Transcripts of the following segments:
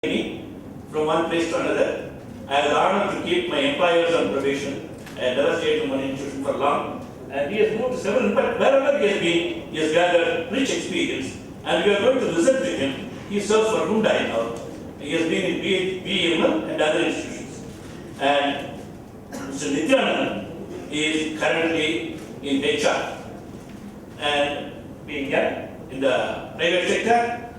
from one place to another. I have the honor to keep my employers on probation and never stayed in one institution for long. And he has moved to several, but wherever he has been, he has gathered rich experience. And we are going to listen to him. He serves for Hyundai now. He has been in BEML and other institutions. And Mr. Nityanand is currently in HR and being in the private sector.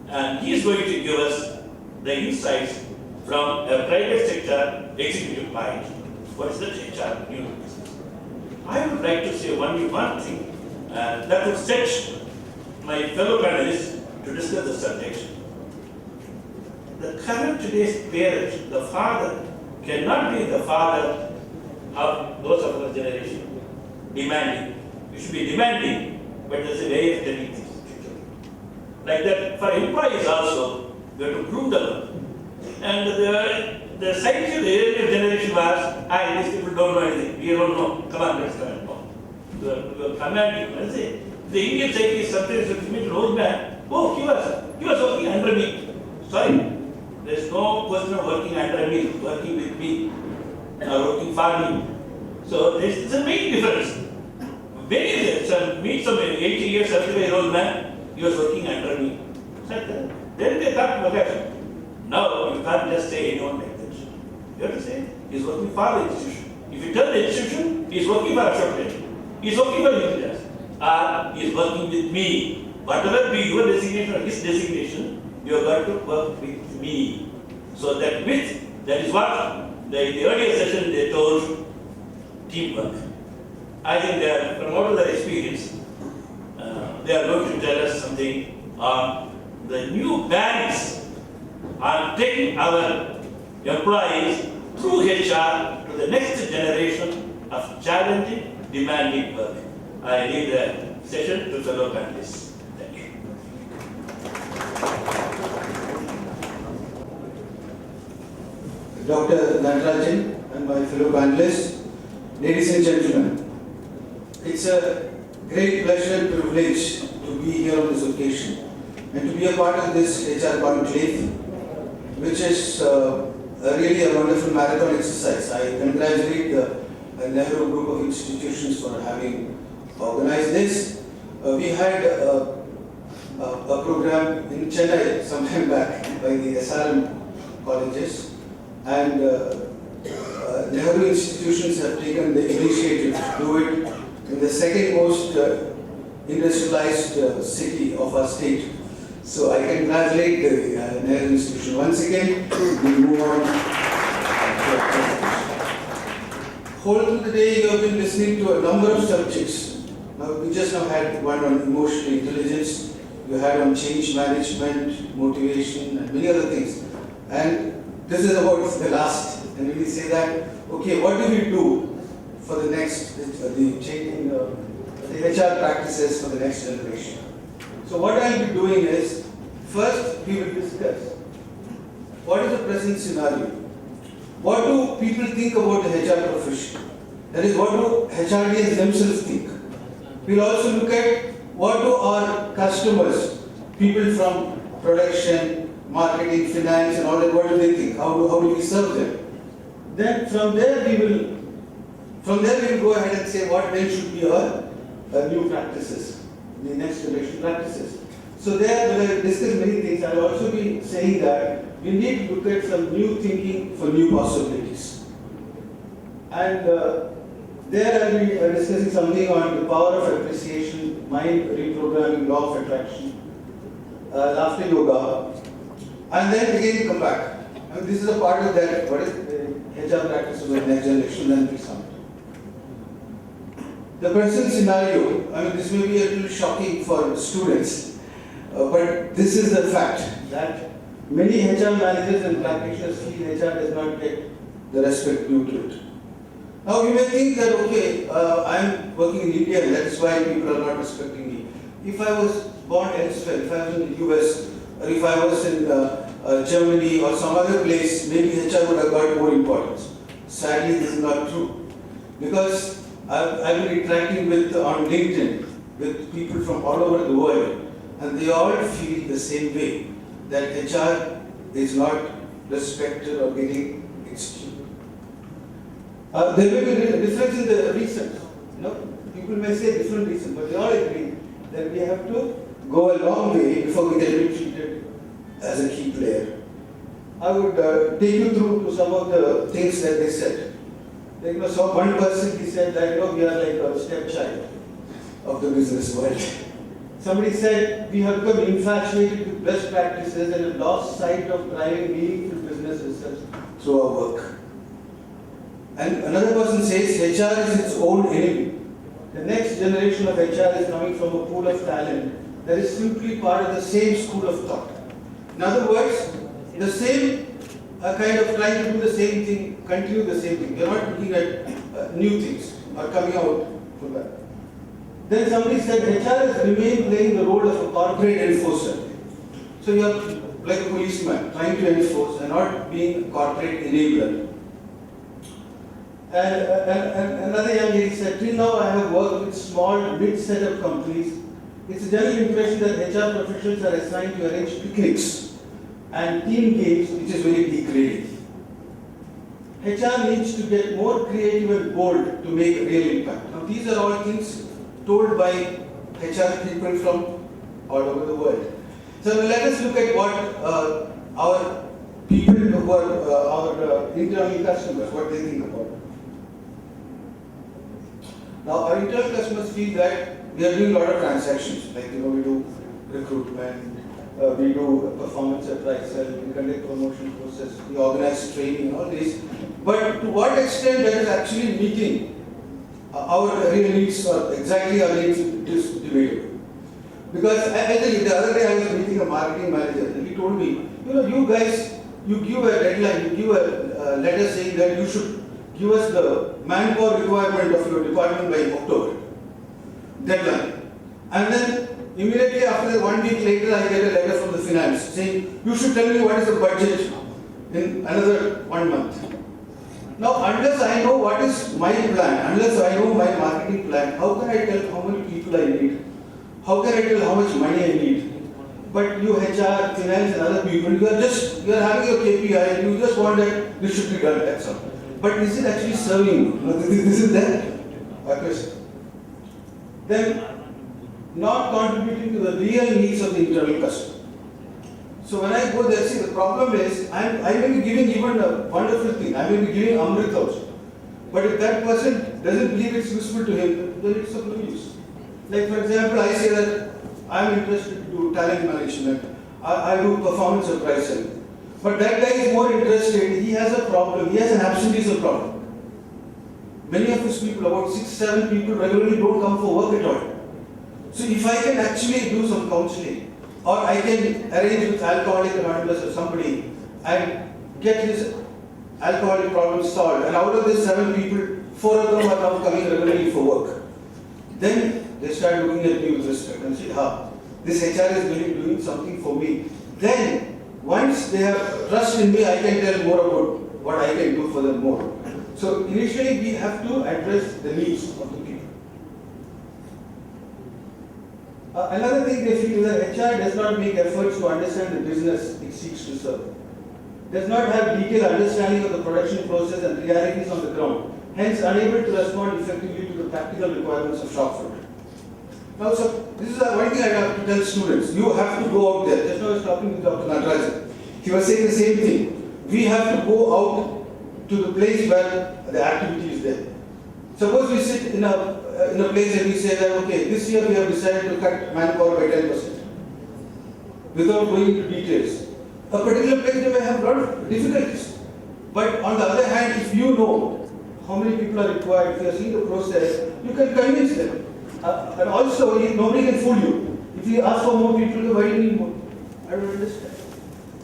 And he is going to give us the insights from a private sector executive mind. What is the HR new business? I would like to say only one thing that would set my fellow panelists to discuss the subject. The current today's parent, the father, cannot be the father of those of our generation. Demanding. You should be demanding, but there's a way of telling things. Like that, for employees also, we have to prove them. And the psyche of the earlier generation was, these people don't know anything, we don't know, come on, let's come and talk. You are commanding, let's say. The Indian psyche is sometimes to meet an old man, oh, he was working under me. Sorry, there is no question of working under me, working with me, or working for me. So there is a main difference. Meet some 80 years, 75-year-old man, he was working under me. Then they thought, okay, now you can't just say anyone like that. You have to say, he's working for the institution. If you tell the institution, he's working for Ashok, he's working for Nucleus, or he's working with me. Whatever be your designation or his designation, you have got to work with me. So that is what the earlier session they told teamwork. I think they are, from all of their experience, they are going to tell us something on the new banks are taking our employees through HR to the next generation of challenging, demanding work. I leave the session to fellow panelists. Thank you. Dr. Natarajan and my fellow panelists, ladies and gentlemen, it's a great pleasure and privilege to be here on this occasion and to be a part of this HR conclave, which is really a wonderful marathon exercise. I congratulate the Nehru Group of Institutions for having organized this. We had a program in Chennai some time back by the SRM colleges, and Nehru institutions have taken the initiative to do it in the second most industrialized city of our state. So I congratulate the Nehru institution once again. We move on. Whole through the day you have been listening to a number of subjects. Now we just now had one on emotional intelligence, you had on change management, motivation, and many other things. And this is about the last. And when we say that, okay, what do we do for the next, the changing the HR practices for the next generation? So what I will be doing is, first we will discuss what is the present scenario. What do people think about the HR profession? That is, what do HRDs themselves think? We'll also look at what do our customers, people from production, marketing, finance and all that, what do they think? How do we serve them? Then from there we will go ahead and say what then should be our new practices, the next generation practices. So there we will discuss many things. I will also be saying that we need to look at some new thinking for new possibilities. And there I will be discussing something on the power of appreciation, mind reprogramming, law of attraction, laughter yoga, and then again come back. And this is a part of that, what is HR practice of the next generation, then we come. The present scenario, I mean, this may be a little shocking for students, but this is the fact that many HR managers and practitioners feel HR does not get the respect due to it. Now you may think that, okay, I'm working in India and that's why people are not respecting me. If I was born elsewhere, if I was in the US, or if I was in Germany or some other place, maybe HR would have got more importance. Sadly, this is not true. Because I've been interacting on LinkedIn with people from all over the world, and they all feel the same way, that HR is not respected or getting executed. There may be a difference in the reasons. People may say different reasons, but they all agree that we have to go a long way before we can be treated as a key player. I would take you through to some of the things that they said. So one person, he said that we are like a stepchild of the business world. Somebody said we have become infatuated with best practices and have lost sight of driving meaningful business results through our work. And another person says HR is its own enemy. The next generation of HR is coming from a pool of talent that is simply part of the same school of thought. In other words, the same kind of trying to do the same thing, continue the same thing. They are not looking at new things or coming out from that. Then somebody said HR has remained playing the role of a corporate enforcer. So you are like a policeman trying to enforce and not being a corporate enabler. And another young lady said, till now I have worked with small, mid-setup companies. It's a general impression that HR professionals are assigned to arrange picnics and team games, which is very degrading. HR needs to get more creative and bold to make a real impact. Now these are all things told by HR people from all over the world. So let us look at what our people who are our internal customers, what they think about it. Now our internal customers feel that we are doing a lot of transactions, like we do recruitment, we do performance appraisal, we conduct promotion process, we organize training, all this. But to what extent that is actually meeting our real needs or exactly our needs is debatable. Because I tell you, the other day I was meeting a marketing manager and he told me, you guys, you give a deadline, you give a letter saying that you should give us the manpower requirement of your department by October. Deadline. And then immediately after that, 1 week later, I get a letter from the finance saying, you should tell me what is the budget in another 1 month. Now, unless I know what is my plan, unless I know my marketing plan, how can I tell how many people I need? How can I tell how much money I need? But you HR, finance and other people, you are having your KPI, you just want that this should be done, that's all. But is it actually serving you? This is that question. Then, not contributing to the real needs of the internal customer. So when I go there, see the problem is, I may be giving even a wonderful thing, I may be giving Amrit also. But if that person doesn't believe it's useful to him, then it's of no use. Like for example, I say that I'm interested to do talent management, I do performance appraisal. But that guy is more interested, he has a problem, he has an absenteeism problem. Many of these people, about 6-7 people regularly don't come for work at all. So if I can actually do some counseling, or I can arrange with Alcoholics Anonymous or somebody and get his alcoholic problem solved, and out of these 7 people, 4 of them are now coming regularly for work. Then they start looking at me with respect and say, this HR is really doing something for me. Then, once they have trust in me, I can tell more about what I can do for them more. So initially we have to address the needs of the people. Another thing they feel is that HR does not make efforts to understand the business it seeks to serve. Does not have detailed understanding of the production process and realities on the ground, hence unable to respond effectively to the practical requirements of shop floor. Now, so this is one thing I have to tell students. You have to go out there. Just now I was talking with Dr. Natarajan. He was saying the same thing. We have to go out to the place where the activity is there. Suppose we sit in a place and we say that, okay, this year we have decided to cut manpower by 10%. Without going into details. A particular place they may have a lot of difficulties. But on the other hand, if you know how many people are required, if you are seeing the process, you can convince them. And also, nobody can fool you. If you ask for more people, why do you need more? I don't understand.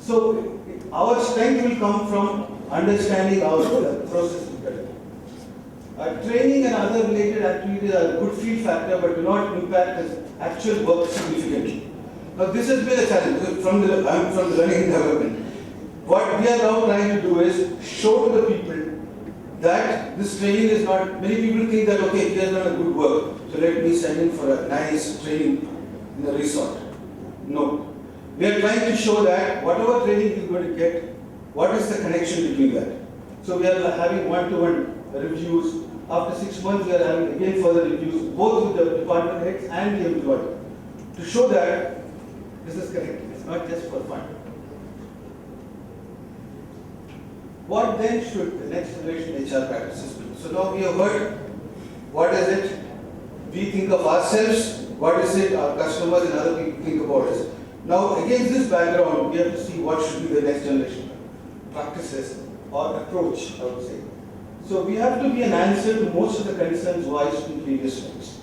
So, our strength will come from understanding our process better. Training and other related activities are a good field factor, but do not impact the actual work significantly. Now, this has been a challenge. I'm from the learning and development. What we are now trying to do is show to the people that this training is not, many people think that, okay, he has done a good work, so let me send him for a nice training in a resort. No. We are trying to show that whatever training he is going to get, what is the connection between that? So we are having one-to-one reviews. After 6 months, we are having again further reviews, both with the department heads and the employee, to show that this is connected. It's not just for fun. What then should the next generation HR practices be? So now we have heard what is it we think of ourselves, what is it our customers and other people think about us. Now against this background, we have to see what should be the next generation practices or approach, I would say. So we have to be an answer to most of the concerns voiced in previous times.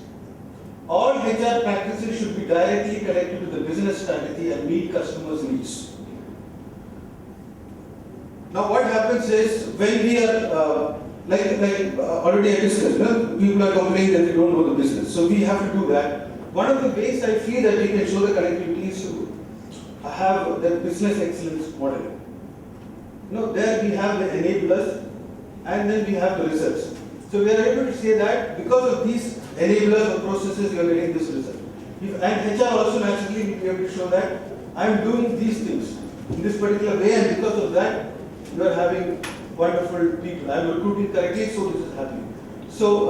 All HR practices should be directly connected to the business strategy and meet customers' needs. Now what happens is when we are, already I discussed, people are complaining that they don't know the business. So we have to do that. One of the ways I feel that we can show the connectivity is to have the business excellence model. There we have the enablers and then we have the results. So we are able to say that because of these enablers or processes, you are getting this result. And HR also naturally will be able to show that I am doing these things in this particular way, and because of that, you are having wonderful people. I am recruiting correctly, so this is happening. So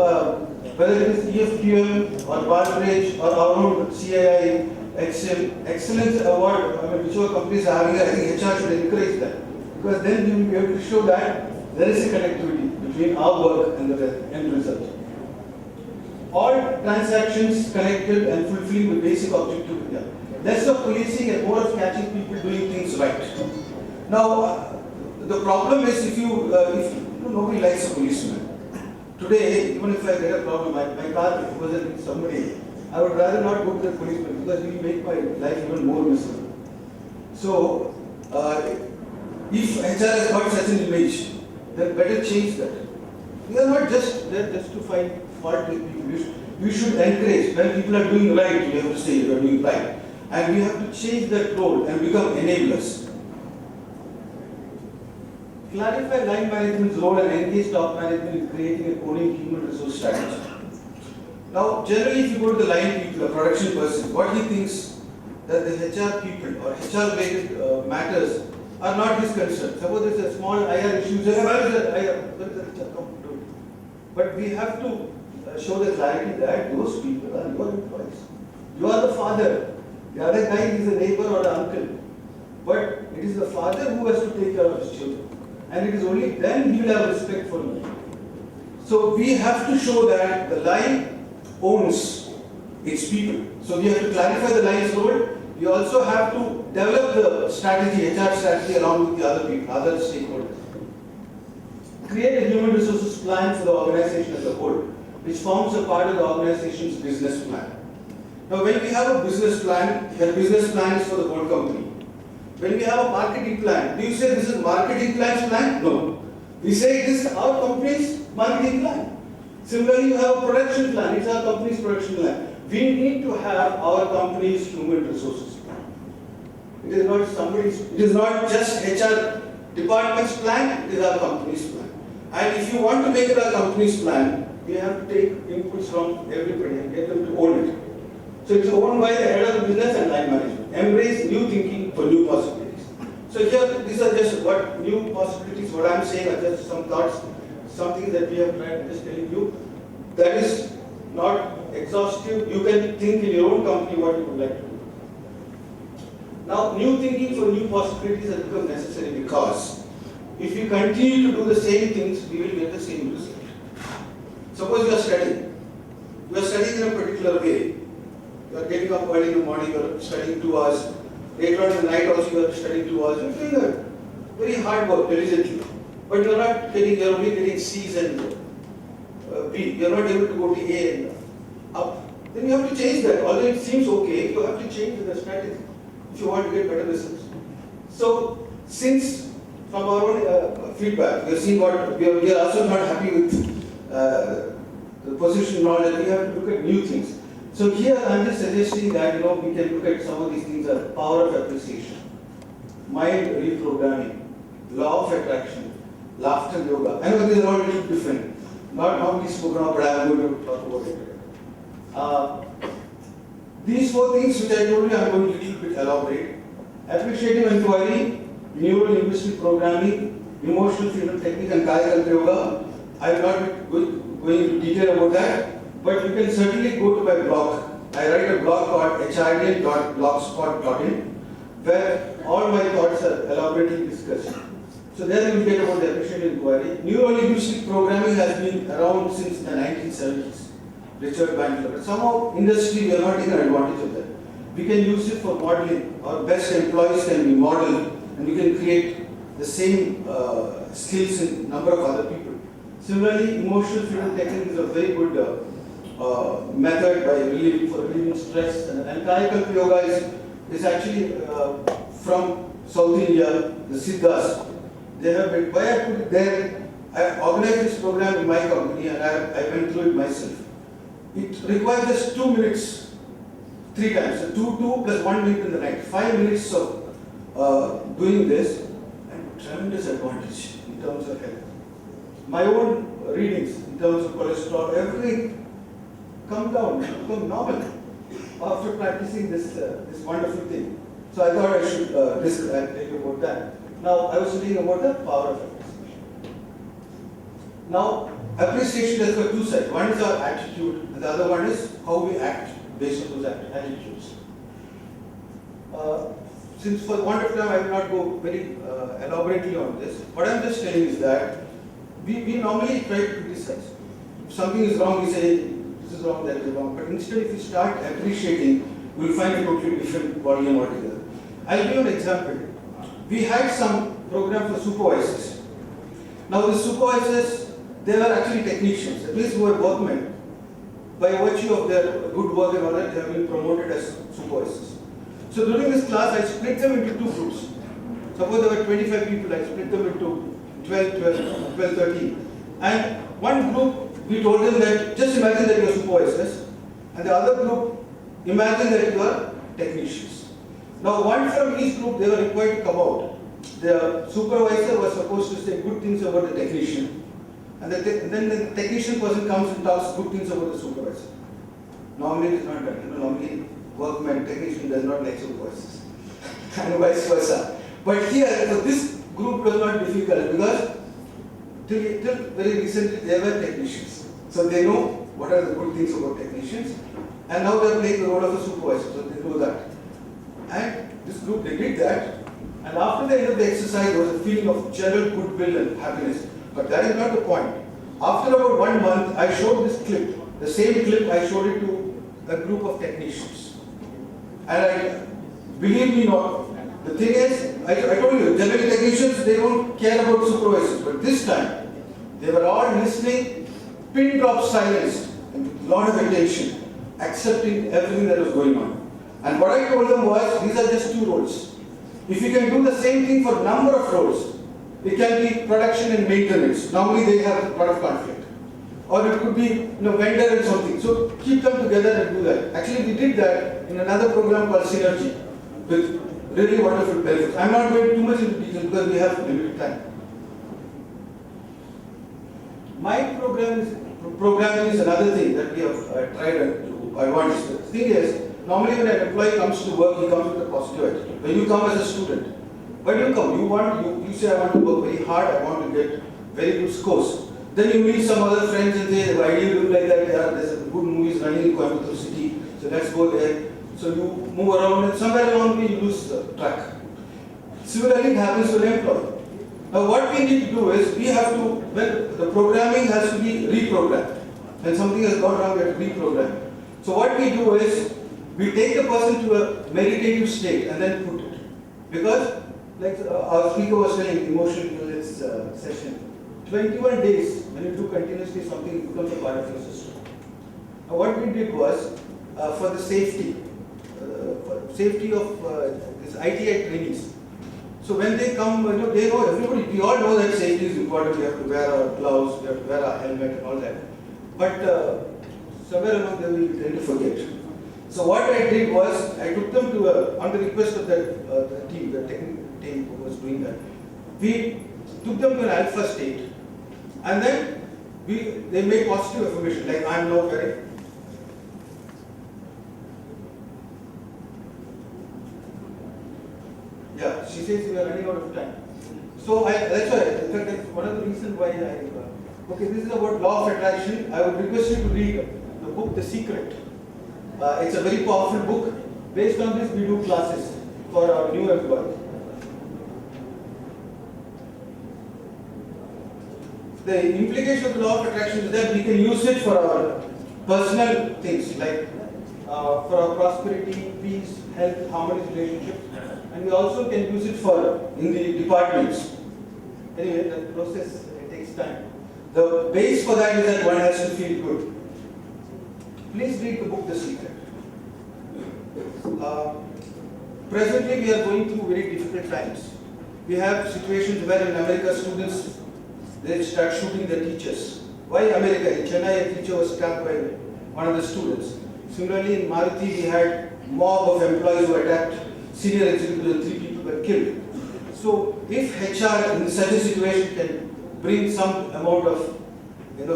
whether it is EFQM or Barclays or our own CII, Excellence Award, whichever companies are having it, I think HR should encourage that. Because then we will be able to show that there is a connectivity between our work and the end result. All transactions connected and fulfilling the basic objective. Less of policing and more of catching people doing things right. Now, the problem is if nobody likes a policeman. Today, even if I get a problem, my car was with somebody, I would rather not go to the policeman because he will make my life even more miserable. So, if HR has got such an image, then better change that. We are not just there just to find fault with people. We should encourage. When people are doing right, we have to say you are doing right. And we have to change that role and become enablers. Clarify line management's role and engage top management in creating and owning human resource strategy. Now, generally, if you go to the line people, a production person, what he thinks that the HR people or HR related matters are not his concern. Suppose there's a small IR issue, where is the IR? But we have to show the clarity that those people are your employees. You are the father. The other guy is a neighbor or an uncle. But it is the father who has to take care of his children. And it is only then he will have respect for you. So we have to show that the line owns its people. So we have to clarify the line's role. We also have to develop the strategy, HR strategy, along with the other people, other stakeholders. Create a human resources plan for the organization as a whole, which forms a part of the organization's business plan. Now, when we have a business plan, the business plan is for the whole company. When we have a marketing plan, do you say this is marketing plan's plan? No. We say it is our company's marketing plan. Similarly, you have a production plan, it's our company's production plan. We need to have our company's human resources plan. It is not somebody's, it is not just HR department's plan, it is our company's plan. And if you want to make it our company's plan, we have to take inputs from everybody and get them to own it. So it's owned by the head of the business and line management. Embrace new thinking for new possibilities. So here, these are just what new possibilities, what I'm saying are just some thoughts, something that we have tried, just telling you. That is not exhaustive. You can think in your own company what you would like to do. Now, new thinking for new possibilities has become necessary because if we continue to do the same things, we will get the same result. Suppose you are studying. You are studying in a particular way. You are getting up early in the morning, you are studying 2 hours. Later on in the night also you are studying 2 hours. You are doing a very hard work diligently. But you are not getting, you are only getting C's and B. You are not able to go to A and up. Then you have to change that. Although it seems okay, you have to change the strategy if you want to get better results. So, since from our own feedback, we have seen what we are also not happy with the position knowledge. We have to look at new things. So here I am just suggesting that we can look at some of these things as power of appreciation, mind reprogramming, law of attraction, laughter yoga. I know these are all a little different. Not normally spoken of, but I am going to talk about it. These 4 things which I told you, I am going to a little bit elaborate. appreciative inquiry, neuro-linguistic programming, emotional freedom technique, and Kaya Yoga. I will not be going into detail about that, but you can certainly go to my blog. I write a blog called hrd.blogspot.in, where all my thoughts are elaborately discussed. So there you will get about the appreciative inquiry. Neuro-linguistic programming has been around since the 1970s. Richard Bandler. But somehow industry we are not taking advantage of that. We can use it for modeling. Our best employees can be modeled, and we can create the same skills in number of other people. Similarly, emotional freedom technique is a very good method by relieving stress. And Kaya Yoga is actually from South India, the Siddhas. They have been, why I put it there, I organized this program in my company and I went through it myself. It requires just 2 minutes, 3 times. So 2 plus 1 minute in the night. 5 minutes of doing this, and tremendous advantage in terms of health. My own readings in terms of cholesterol, everything come down, become normal after practicing this wonderful thing. So I thought I should tell you about that. Now, I was reading about the power of appreciation. Now, appreciation has got 2 sides. One is our attitude, and the other one is how we act based on those attitudes. Since for want of time, I will not go very elaborately on this. What I am just telling is that we normally try to criticize. If something is wrong, we say, this is wrong, that is wrong. But instead, if we start appreciating, we will find a totally different volume altogether. I will give you an example. We had some program for supervisors. Now the supervisors, they were actually technicians, at least who were workmen. By virtue of their good work and all that, they have been promoted as supervisors. So during this class, I split them into 2 groups. Suppose there were 25 people, I split them into 12, 13. And one group, we told them that, just imagine that you are supervisors. And the other group, imagine that you are technicians. Now, one from each group, they were required to come out. The supervisor was supposed to say good things about the technician, and then the technician person comes and talks good things about the supervisor. Normally, it is not done. Normally, workman, technician does not like supervisors, and vice versa. But here, for this group was not difficult because till very recently they were technicians, so they know what are the good things about technicians, and now they are playing the role of a supervisor, so they know that. And this group, they did that, and after the end of the exercise, there was a feeling of general goodwill and happiness. But that is not the point. After about 1 month, I showed this clip. The same clip, I showed it to a group of technicians. And believe me not, the thing is, I told you, generally technicians, they don't care about supervisors. But this time, they were all listening, pin drop silence, and a lot of attention, accepting everything that was going on. And what I told them was, these are just 2 roles. If you can do the same thing for a number of roles, it can be production and maintenance. Normally they have a lot of conflict. Or it could be vendor and something. So keep them together and do that. Actually, we did that in another program called Synergy with really wonderful benefits. I'm not going too much into detail because we have limited time. My programming is another thing that we have tried to advance. The thing is, normally when an employee comes to work, he comes with a positive attitude. When you come as a student, why do you come? You say, I want to work very hard, I want to get very good scores. Then you meet some other friends and say, why do you do like that? Yeah, there's a good movies running in Coimbatore city, so let's go there. So you move around and somewhere along the way you lose track. Similarly, it happens to an employee. Now what we need to do is, we have to, when the programming has to be reprogrammed. When something has gone wrong, we have to reprogram. So what we do is, we take the person to a meditative state and then put it. Because, like our speaker was saying, emotional intelligence session, 21 days, when you do continuously something, it becomes a part of your system. Now what we did was, for the safety of these ITI trainees. So when they come, they know, everybody, we all know that safety is important, we have to wear our gloves, we have to wear our helmet and all that. But somewhere along there we tend to forget. So what I did was, I took them to, on the request of the team, the technical team who was doing that, we took them to an alpha state, and then they made positive affirmation, like I am now very. says we are running out of time. So that's why, in fact, that's one of the reasons why okay, this is about law of attraction. I would request you to read the book, The Secret. It's a very powerful book. Based on this, we do classes for our new employees. The implication of the law of attraction is that we can use it for our personal things, like for our prosperity, peace, health, harmonious relationships, and we also can use it for in the departments. Anyway, the process it takes time. The base for that is that one has to feel good. Please read the book The Secret. Presently, we are going through very difficult times. We have situations where in America students they start shooting the teachers. Why America? In Chennai, a teacher was stabbed by one of the students. Similarly, in Maruti, we had mob of employees who attacked senior executives and 3 people were killed. So, if HR in such a situation can bring some amount of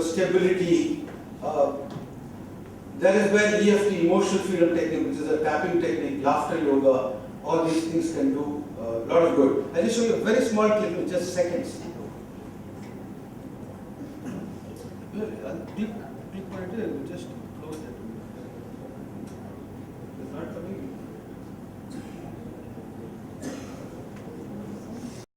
stability, that is where EFT, emotional freedom technique, which is a tapping technique, laughter yoga, all these things can do a lot of good. I'll just show you a very small clip in just seconds. Click on it, just